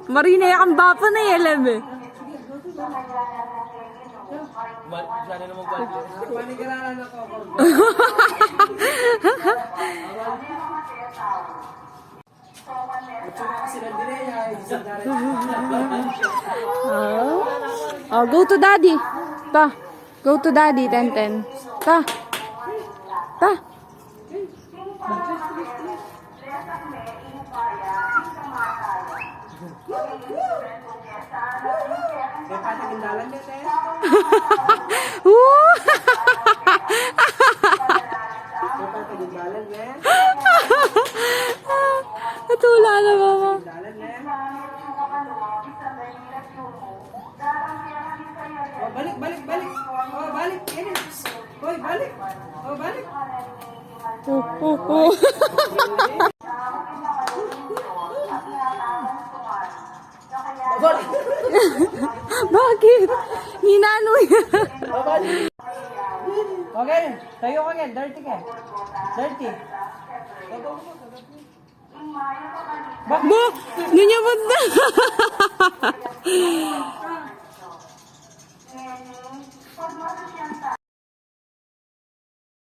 Marina yakang bapa na yelam eh. Sana naman ba? Manigaralan ako. Oh, go to daddy. Ta. Go to daddy, Tenten. Ta. Ta. Patagindalan niya, Tess. Woo! Patagindalan niya. Natula na mama. Patagindalan niya. Oh, balik, balik, balik. Oh, balik. Hoy, balik. Oh, balik. Bakit? Hinano yan. Okay, tayo ka again. Dirty ka. Dirty. Ba? Ninyabot na.